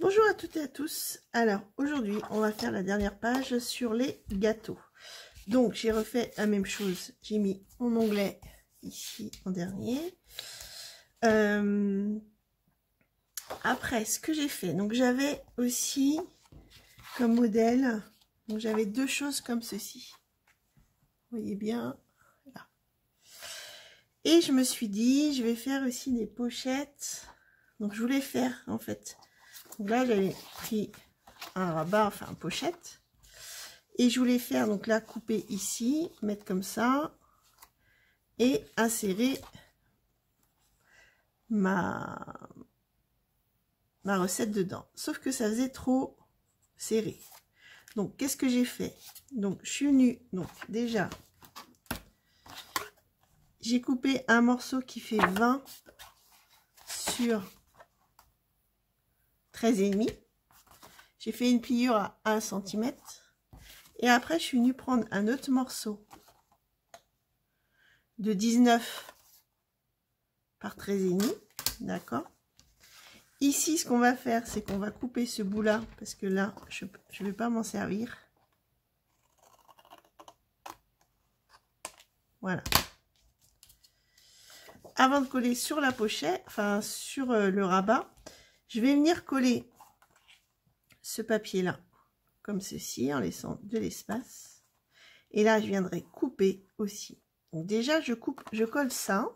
Bonjour à toutes et à tous. Alors aujourd'hui on va faire la dernière page sur les gâteaux. Donc j'ai refait la même chose, j'ai mis mon onglet ici en dernier. Après ce que j'ai fait, donc j'avais aussi comme modèle, donc j'avais deux choses comme ceci. Vous voyez bien là. Et je me suis dit je vais faire aussi des pochettes. Donc je voulais faire en fait. Donc là j'avais pris un rabat, enfin une pochette, et je voulais faire donc là couper ici, mettre comme ça et insérer ma recette dedans, sauf que ça faisait trop serré. Donc qu'est-ce que j'ai fait? Donc je suis venue, donc déjà j'ai coupé un morceau qui fait 20 sur 13,5. J'ai fait une pliure à 1 cm. Et après, je suis venue prendre un autre morceau de 19 par 13,5. D'accord. Ici, ce qu'on va faire, c'est qu'on va couper ce bout-là, parce que là, je ne vais pas m'en servir. Voilà. Avant de coller sur la pochette, enfin sur le rabat, je vais venir coller ce papier-là, comme ceci, en laissant de l'espace. Et là, je viendrai couper aussi. Donc déjà, je colle ça.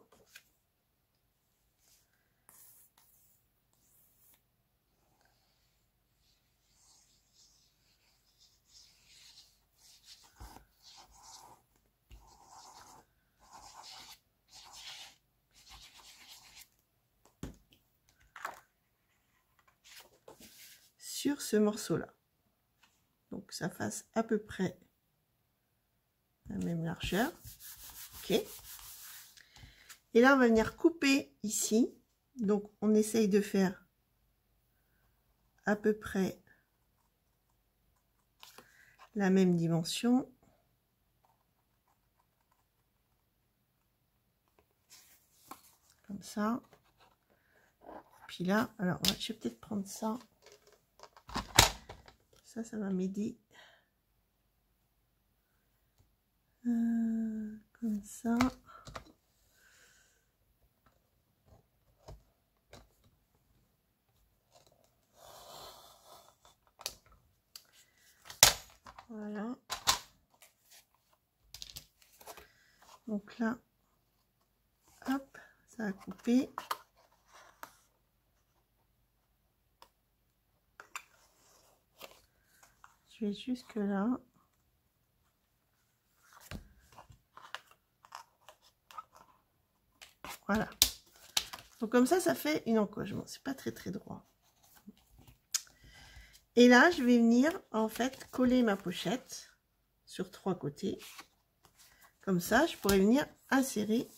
Sur ce morceau-là. Donc ça fasse à peu près la même largeur. Ok. Et là, on va venir couper ici. Donc, on essaye de faire à peu près la même dimension. Comme ça. Puis là, alors, je vais peut-être prendre ça. Ça va m'aider. Comme ça. Voilà. Donc là, hop, ça a coupé. Je vais jusque là. Voilà. Donc comme ça fait une encoche. Bon, c'est pas très droit. Et là, je vais venir en fait coller ma pochette sur 3 côtés. Comme ça, je pourrais venir insérer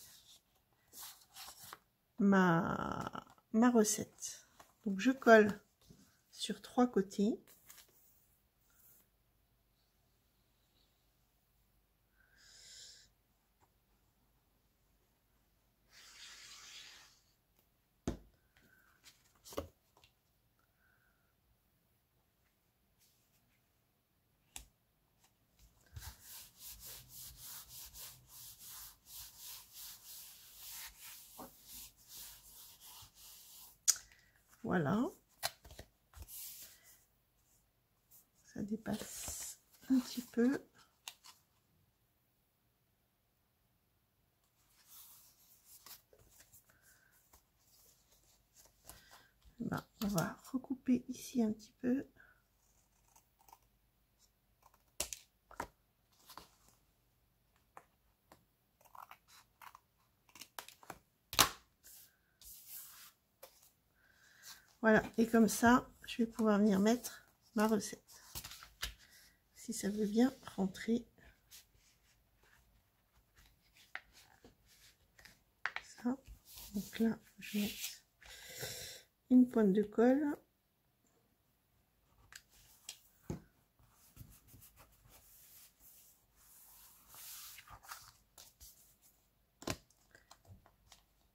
ma recette. Donc je colle sur 3 côtés. Voilà. Ça dépasse un petit peu. Ben, on va recouper ici un petit peu. Voilà, et comme ça, je vais pouvoir venir mettre ma recette. Si ça veut bien rentrer. Ça. Donc là, je vais mettre une pointe de colle.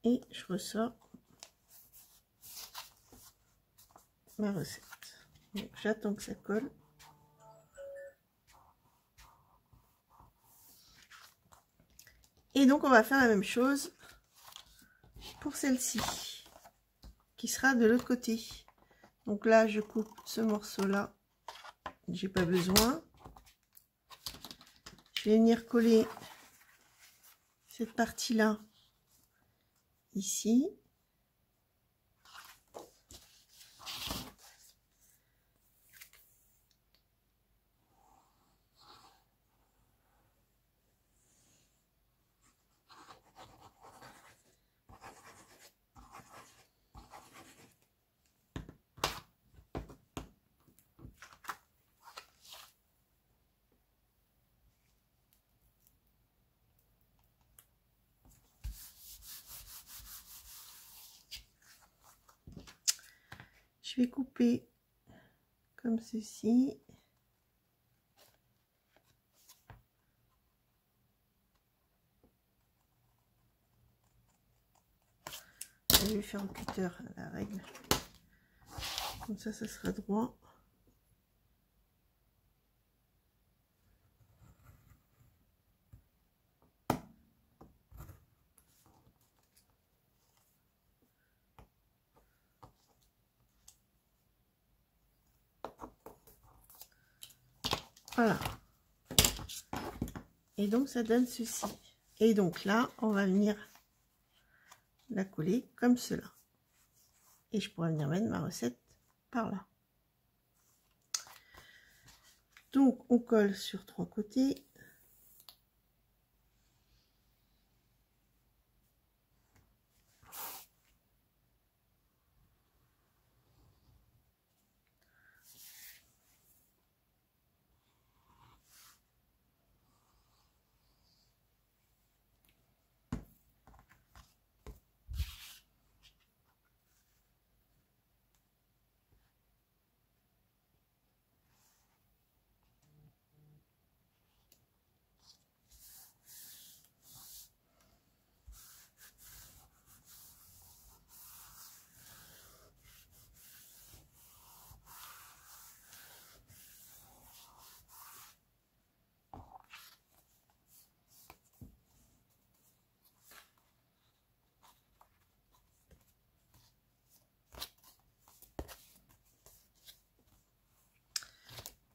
Et je ressors ma recette. J'attends que ça colle. Et donc on va faire la même chose pour celle-ci, qui sera de l'autre côté. Donc là je coupe ce morceau là, j'ai pas besoin. Je vais venir coller cette partie là ici. Je vais couper comme ceci. Je vais faire un cutter à la règle. Comme ça sera droit. Voilà. Et donc ça donne ceci. Et donc là, on va venir la coller comme cela. Et je pourrais venir mettre ma recette par là. Donc on colle sur 3 côtés.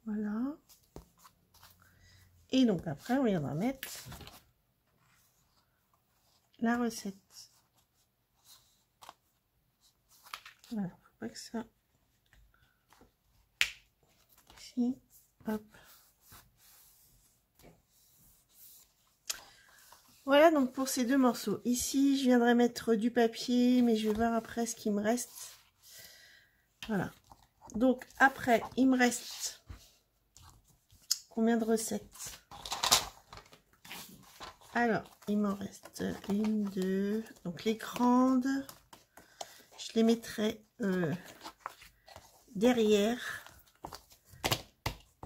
Voilà. Et donc après, on viendra mettre la recette. Voilà, faut pas que ça... Ici, hop. Voilà donc pour ces deux morceaux. Ici, je viendrai mettre du papier, mais je vais voir après ce qui me reste. Voilà. Donc après, il me reste combien de recettes? Alors, il m'en reste une, deux. Donc les grandes, je les mettrai derrière.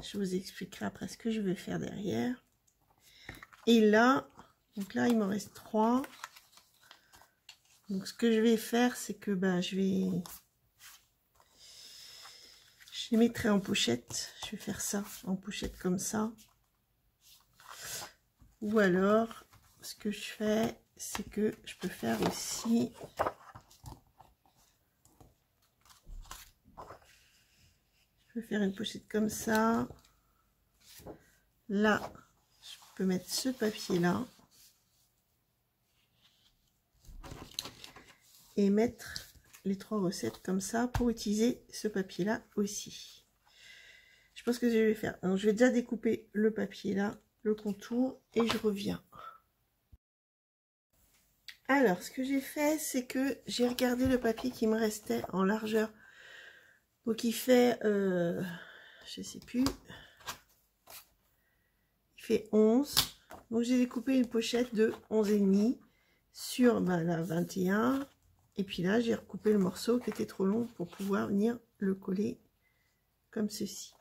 Je vous expliquerai après ce que je vais faire derrière. Et là, donc là, il m'en reste 3. Donc ce que je vais faire, c'est que je les mettrai en pochette. Je vais faire ça en pochette comme ça. Ou alors, ce que je fais, c'est que je peux faire aussi... Je vais faire une pochette comme ça. Là, je peux mettre ce papier là. Et mettre les 3 recettes comme ça pour utiliser ce papier là aussi. Je pense que je vais faire. Alors, je vais déjà découper le papier là, le contour, et je reviens. Alors, ce que j'ai fait, c'est que j'ai regardé le papier qui me restait en largeur. Donc, il fait, je sais plus, il fait 11. Donc, j'ai découpé une pochette de 11,5 sur la 21. Et puis là, j'ai recoupé le morceau qui était trop long pour pouvoir venir le coller comme ceci.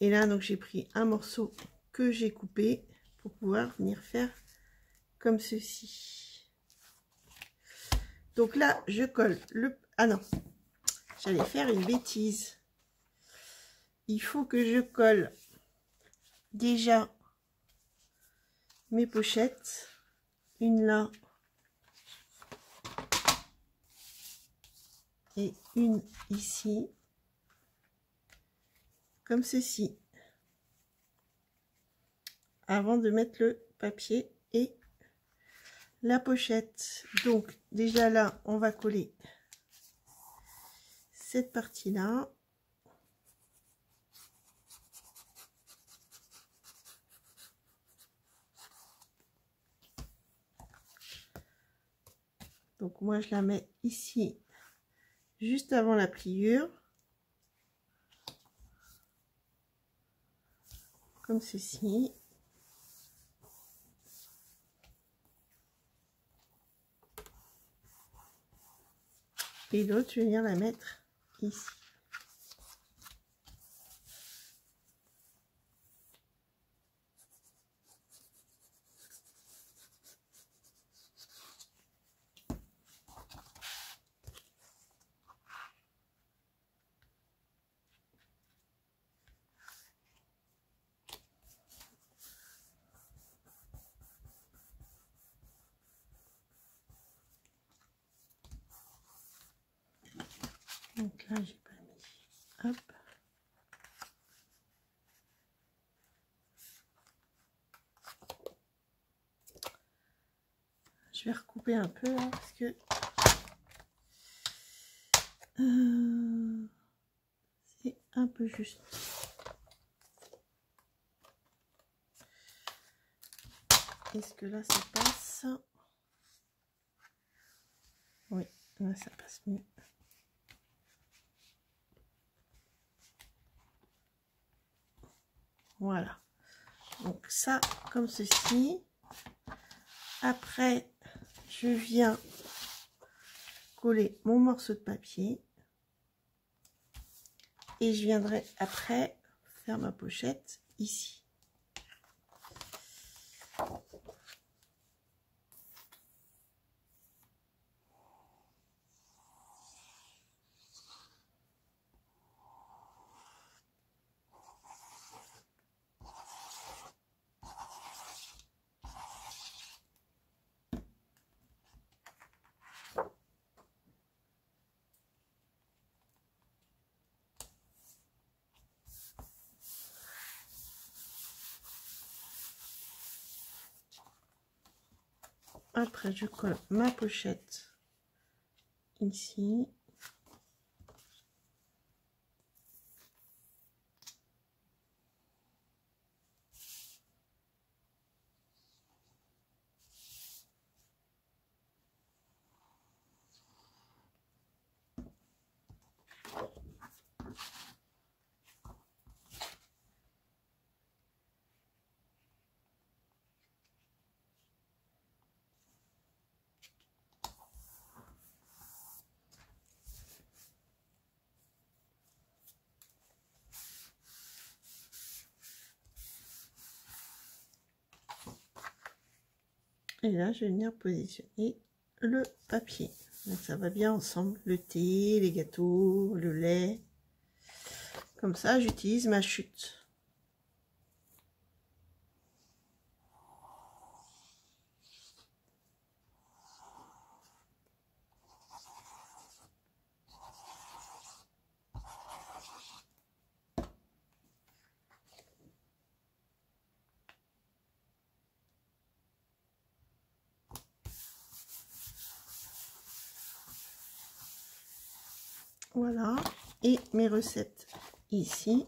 Et là, donc, j'ai pris un morceau que j'ai coupé pour pouvoir venir faire comme ceci. Donc là, je colle le... Ah non, j'allais faire une bêtise. Il faut que je colle déjà mes pochettes. Une là. Et une ici. Comme ceci. Avant de mettre le papier et la pochette. Donc déjà là, on va coller cette partie-là. Donc moi je la mets ici, juste avant la pliure. Comme ceci. Et l'autre, je vais venir la mettre ici. Donc là, j'ai pas mis. Hop. Je vais recouper un peu là, parce que c'est un peu juste. Est-ce que là ça passe? Oui, là ça passe mieux. Voilà. Donc ça, comme ceci. Après, je viens coller mon morceau de papier. Et je viendrai après faire ma pochette ici. Après, je colle ma pochette ici. Et là, je vais venir positionner le papier. Donc, ça va bien ensemble. Le thé, les gâteaux, le lait. Comme ça, j'utilise ma chute. Voilà. Et mes recettes ici,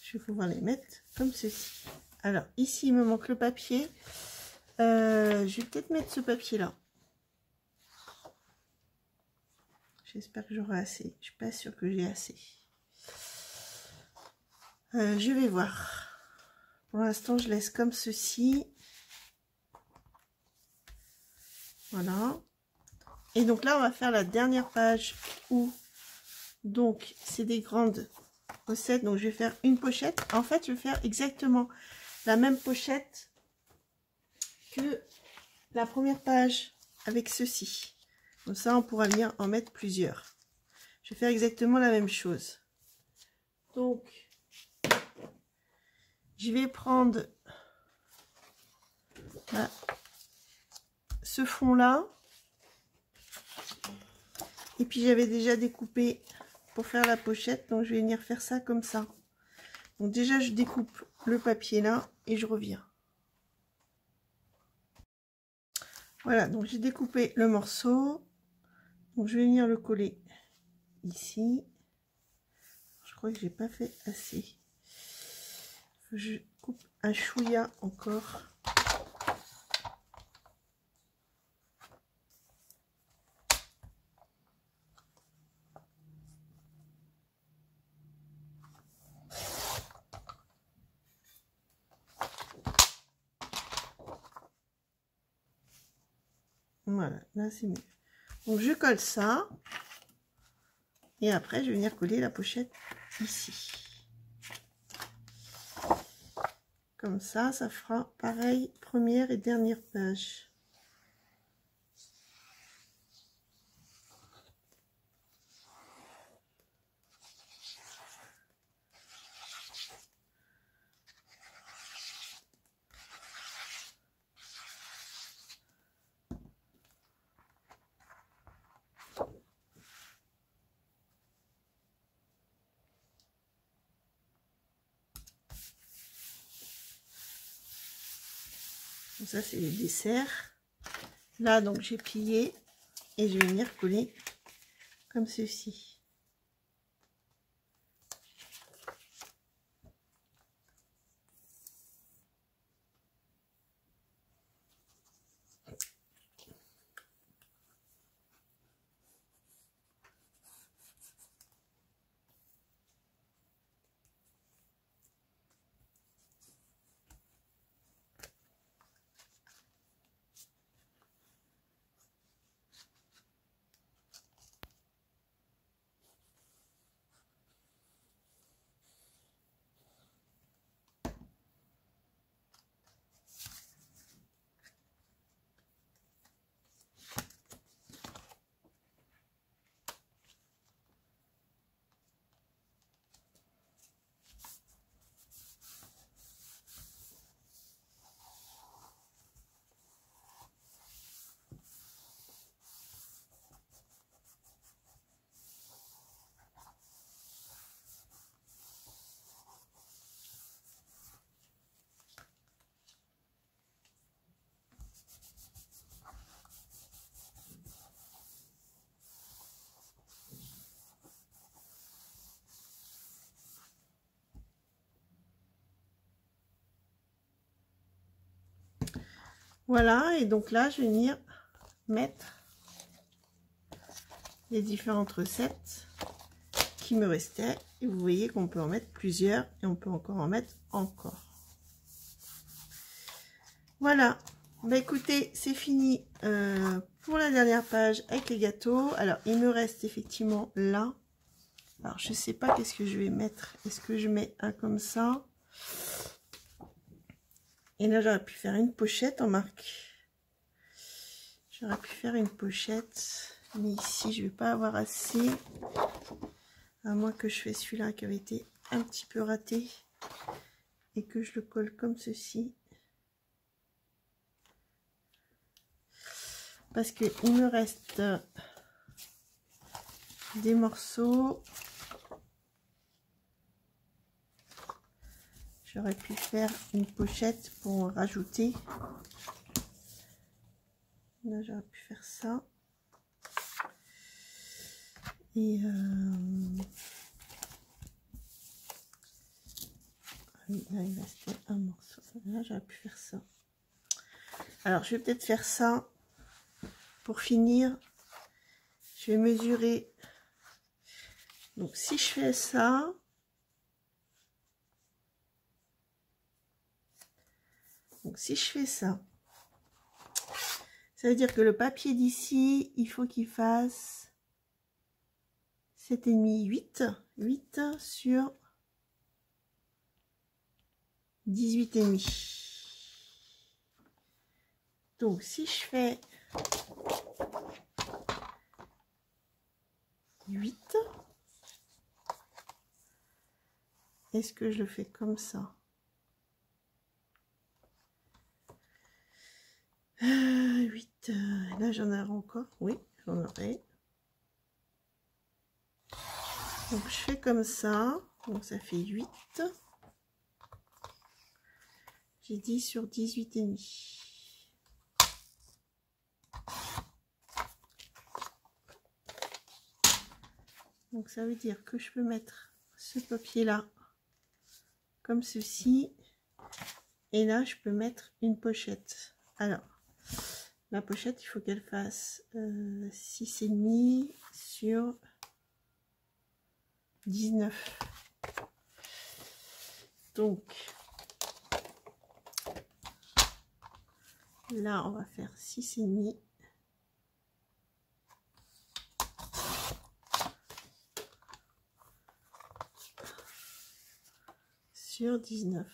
je vais pouvoir les mettre comme ceci. Alors, ici, il me manque le papier. Je vais peut-être mettre ce papier-là. J'espère que j'aurai assez. Je suis pas sûre que j'ai assez. Je vais voir. Pour l'instant, je laisse comme ceci. Voilà. Et donc là, on va faire la dernière page où, donc, c'est des grandes recettes. Donc, je vais faire une pochette. En fait, je vais faire exactement la même pochette que la première page avec ceci. Comme ça, on pourra bien en mettre plusieurs. je vais faire exactement la même chose. Donc, je vais prendre ce fond là. Et puis j'avais déjà découpé pour faire la pochette, donc je vais venir faire ça comme ça. Donc déjà je découpe le papier là et je reviens. Voilà, donc j'ai découpé le morceau. Donc je vais venir le coller ici. Je crois que j'ai pas fait assez. Je coupe un chouïa encore. Voilà, là c'est mieux. Donc je colle ça. Et après je vais venir coller la pochette ici. Comme ça fera pareil, première et dernière page. Donc ça c'est les desserts. Là donc j'ai plié et je vais venir coller comme ceci. Voilà, et donc là je vais venir mettre les différentes recettes qui me restaient. Et vous voyez qu'on peut en mettre plusieurs et on peut encore en mettre encore. Voilà, bah écoutez, c'est fini pour la dernière page avec les gâteaux. Alors il me reste effectivement là. Alors je sais pas qu'est-ce que je vais mettre. Est-ce que je mets un comme ça? Et là j'aurais pu faire une pochette en marque. J'aurais pu faire une pochette. Mais ici je vais pas avoir assez. À moins que je fais celui-là qui avait été un petit peu raté. Et que je le colle comme ceci. Parce que il me reste des morceaux. J'aurais pu faire une pochette pour en rajouter. Là, j'aurais pu faire ça. Et oui, là, il restait un morceau. Là, j'aurais pu faire ça. Alors, je vais peut-être faire ça. Pour finir, je vais mesurer. Donc, si je fais ça, ça veut dire que le papier d'ici, il faut qu'il fasse 7,5, 8 sur 18,5. Donc, si je fais 8. Est-ce que je le fais comme ça? 8. Là, j'en ai encore. Oui, j'en aurai. Donc, je fais comme ça. Donc, ça fait 8. J'ai 10 sur 18 et demi. Donc, ça veut dire que je peux mettre ce papier-là comme ceci. Et là, je peux mettre une pochette. Alors, la pochette, il faut qu'elle fasse 6,5 sur 19. Donc, là, on va faire 6,5. Sur 19.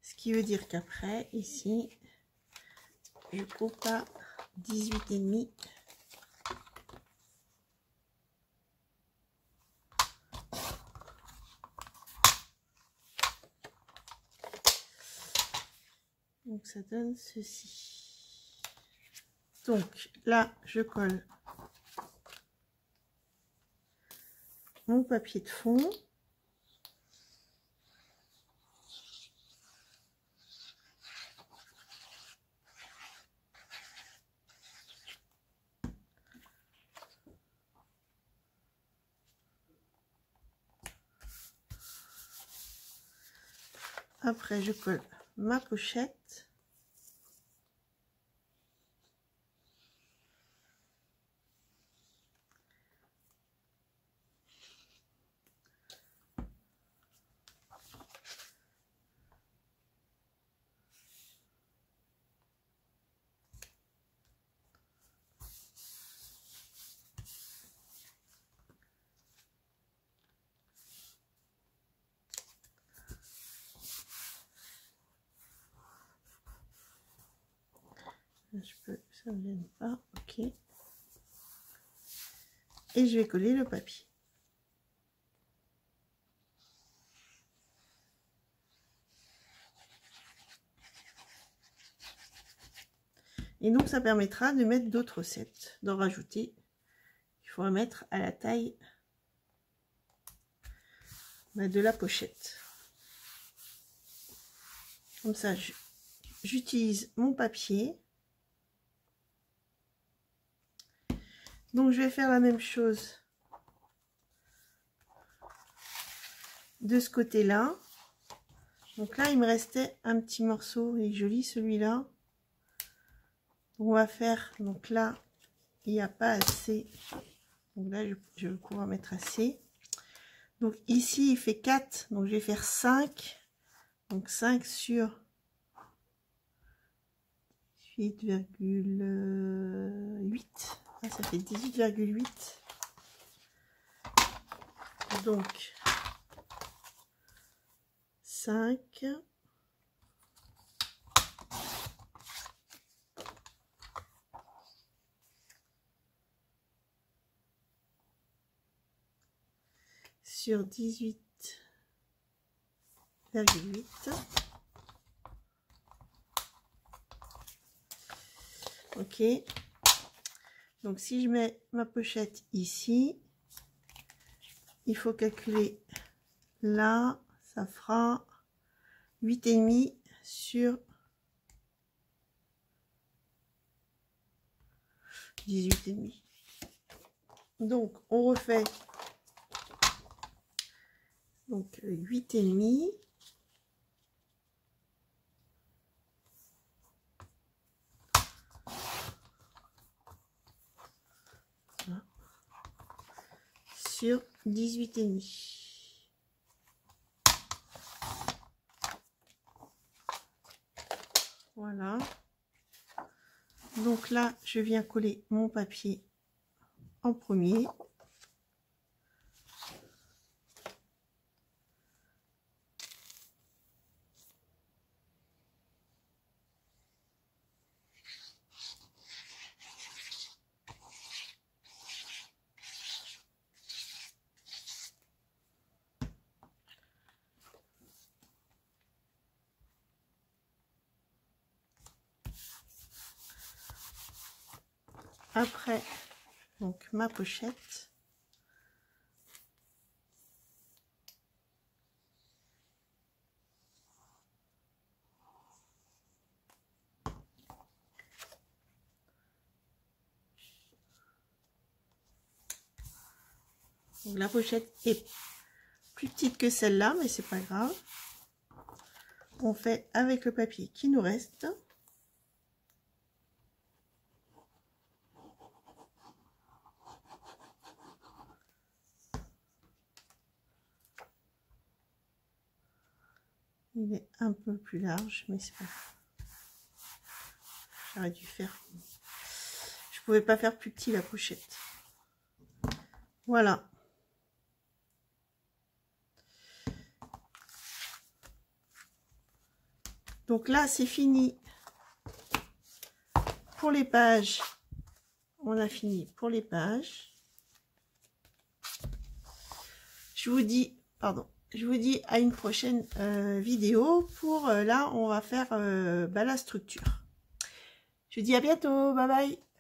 Ce qui veut dire qu'après, ici, je coupe à 18,5. Donc ça donne ceci. Donc là, je colle mon papier de fond. Après, je colle ma pochette. Je peux, ça ne gêne pas, ok. Et je vais coller le papier. Et donc ça permettra de mettre d'autres sets, d'en rajouter. Il faut mettre à la taille de la pochette. Comme ça, j'utilise mon papier. Donc je vais faire la même chose de ce côté-là. Donc là, il me restait un petit morceau, il est joli celui-là. On va faire, donc là, il n'y a pas assez. Donc là, je vais pouvoir mettre assez. Donc ici, il fait 4, donc je vais faire 5. Donc 5 sur 8,8. Ah, ça fait 18,8. Donc 5. Sur 18,8. Ok. Donc si je mets ma pochette ici, il faut calculer là, ça fera 8,5 sur 18,5. Donc on refait donc 8,5 sur 18,5. Voilà. Donc là, je viens coller mon papier en premier. après, donc ma pochette. Donc la pochette est plus petite que celle-là, mais c'est pas grave. On fait avec le papier qui nous reste. Il est un peu plus large, mais c'est pas grave. J'aurais dû faire. Je pouvais pas faire plus petit la pochette. Voilà. Donc là, c'est fini pour les pages. On a fini pour les pages. Je vous dis, pardon, je vous dis à une prochaine vidéo pour là, on va faire la structure. Je vous dis à bientôt, bye bye.